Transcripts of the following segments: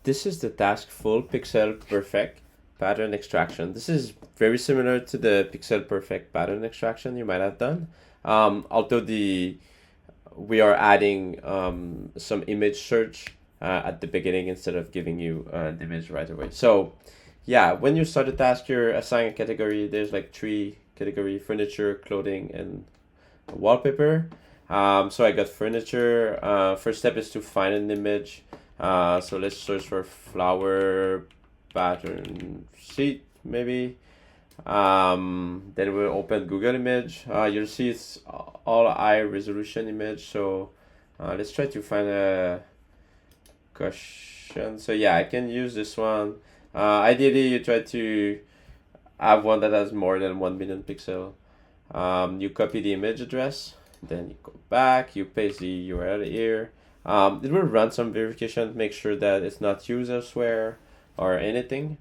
this is the task full pixel perfect pattern extraction. This is very similar to the pixel perfect pattern extraction you might have done. Although we are adding some image search at the beginning instead of giving you the image right away. So yeah, when you start a task, you're assigning a category. There's like three category: furniture, clothing, and wallpaper. So I got furniture. First step is to find an image. So let's search for flower pattern sheet maybe. Then we'll open Google image. You'll see it's all high resolution image. So let's try to find a question. So yeah, I can use this one. Ideally, you try to have one that has more than 1 million pixel. You copy the image address, then you go back, you paste the URL here. It will run some verification, make sure that it's not used elsewhere or anything.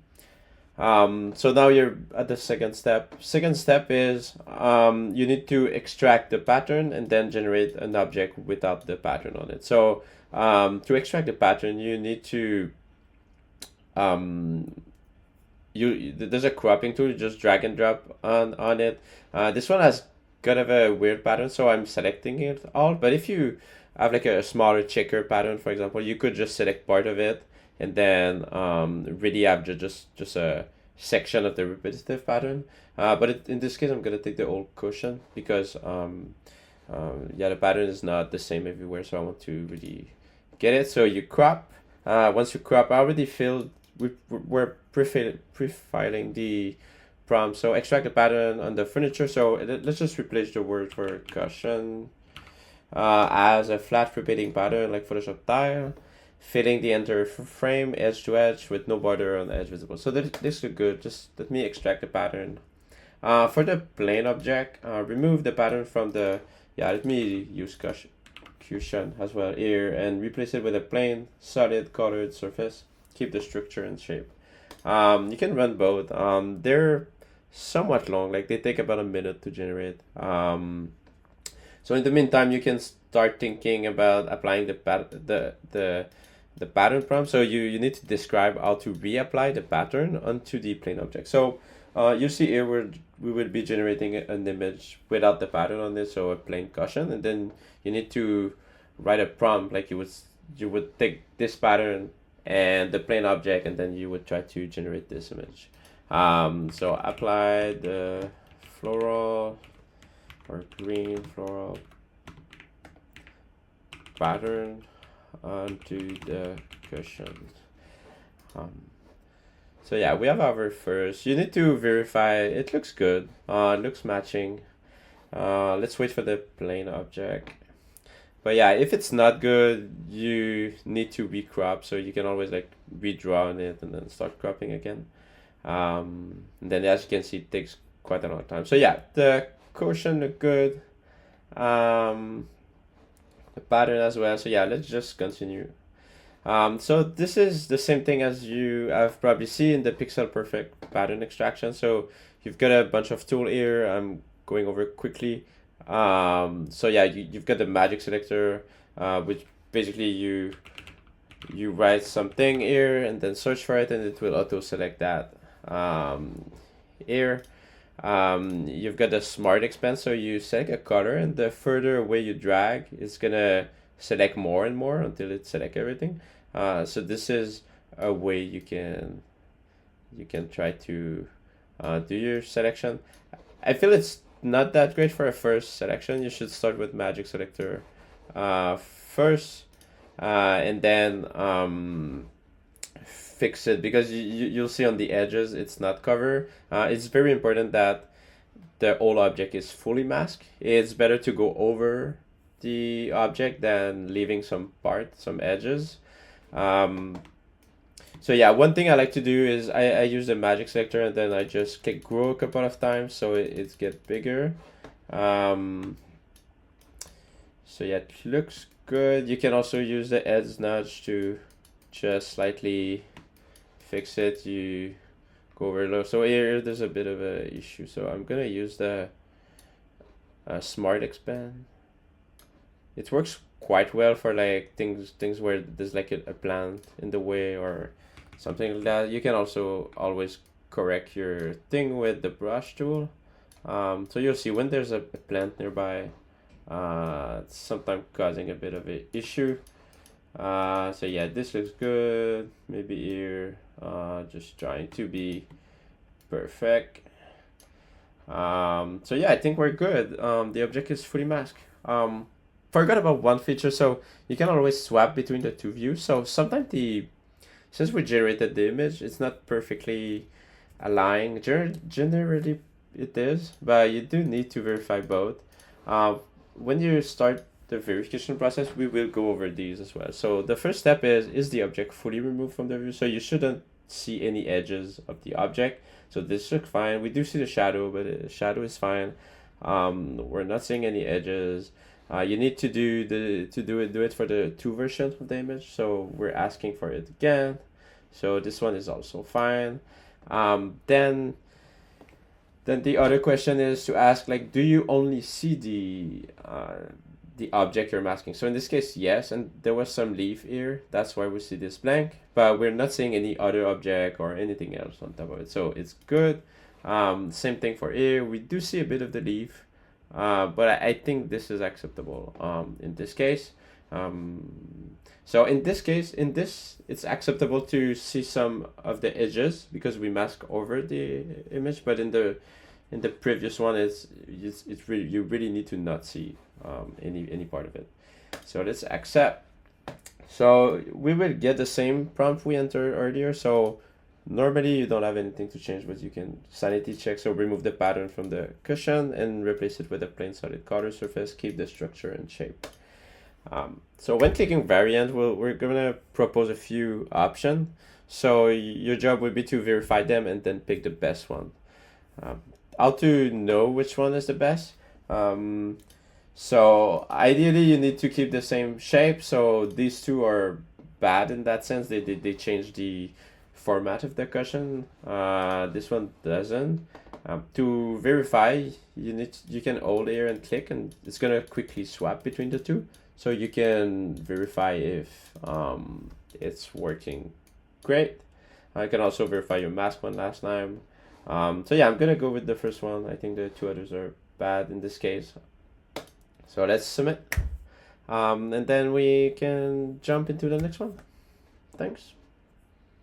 So now you're at the second step. Second step is you need to extract the pattern and then generate an object without the pattern on it. So to extract the pattern, you need to there's a cropping tool. You just drag and drop on it. This one has kind of a weird pattern, so I'm selecting it all. But if you have like a smaller checker pattern, for example, you could just select part of it and then really have just a section of the repetitive pattern. But in this case, I'm gonna take the old caution because yeah, the pattern is not the same everywhere, so I want to really get it. So you crop. Once you crop, I already filled. We're pre-filing the prompt. So extract the pattern on the furniture. So let's just replace the word for cushion as a flat repeating pattern like Photoshop tile, filling the entire frame edge to edge with no border on the edge visible. So this looks good. Just let me extract the pattern. For the plane object, remove the pattern from the, yeah, let me use cushion as well here and replace it with a plain, solid, colored surface. Keep the structure and shape. You can run both. They're somewhat long, like they take about a minute to generate. So in the meantime, you can start thinking about applying the pattern prompt. So you need to describe how to reapply the pattern onto the plane object. So you see here we will be generating an image without the pattern on it, so a plain cushion, and then you need to write a prompt like you would take this pattern and the plane object, and then you would try to generate this image. So apply the floral or green floral pattern onto the cushion. So yeah, we have our first. You need to verify it looks good. It looks matching. Let's wait for the plane object. But yeah, if it's not good, you need to recrop. So you can always like redraw on it and then start cropping again. And then as you can see, it takes quite a long time. So yeah, the cushion look good. The pattern as well. So yeah, let's just continue. So this is the same thing as you have probably seen in the pixel perfect pattern extraction. So you've got a bunch of tool here. I'm going over quickly. So yeah, you've got the magic selector, which basically you write something here and then search for it and it will auto select that here. You've got the smart expand, so you select a color and the further away you drag, it's gonna select more and more until it select everything. So this is a way you can try to do your selection. I feel it's not that great for a first selection. You should start with magic selector first, and then fix it because you'll see on the edges it's not covered. It's very important that the whole object is fully masked. It's better to go over the object than leaving some edges. So yeah, one thing I like to do is I use the magic selector and then I just click grow a couple of times so it gets bigger. So yeah, it looks good. You can also use the edge nudge to just slightly fix it. You go over low. So here there's a bit of a issue. So I'm gonna use the smart expand. It works quite well for like things where there's like a plant in the way or something like that. You can also always correct your thing with the brush tool. So you'll see when there's a plant nearby, it's sometimes causing a bit of an issue. So yeah, this looks good. Maybe here, just trying to be perfect. So yeah, I think we're good. The object is fully masked. Forgot about one feature. So you can always swap between the two views. So sometimes since we generated the image, it's not perfectly aligned. Generally it is, but you do need to verify both. When you start the verification process, we will go over these as well. So the first step is the object fully removed from the view? So you shouldn't see any edges of the object. So this looks fine. We do see the shadow, but the shadow is fine. We're not seeing any edges. You need to do it for the 2 version of the image. So we're asking for it again. So this one is also fine. Then the other question is to ask, like, do you only see the object you're masking? So in this case, yes, and there was some leaf here. That's why we see this blank, but we're not seeing any other object or anything else on top of it. So it's good. Same thing for here. We do see a bit of the leaf, but I think this is acceptable in this case. So in this case, it's acceptable to see some of the edges because we mask over the image, but in the previous one, it's really, you really need to not see any part of it. So let's accept. So we will get the same prompt we entered earlier. So normally you don't have anything to change, but you can sanity check. So remove the pattern from the cushion and replace it with a plain solid color surface. Keep the structure and shape. So when clicking variant, we're gonna propose a few options. So your job would be to verify them and then pick the best one. How to know which one is the best? So ideally you need to keep the same shape. So these two are bad in that sense. They change the format of the cushion. This one doesn't. To verify, you can hold here and click, and it's gonna quickly swap between the two. So you can verify if it's working great. I can also verify your mask one last time. So yeah, I'm gonna go with the first one. I think the 2 others are bad in this case. So let's submit. And then we can jump into the next one. Thanks.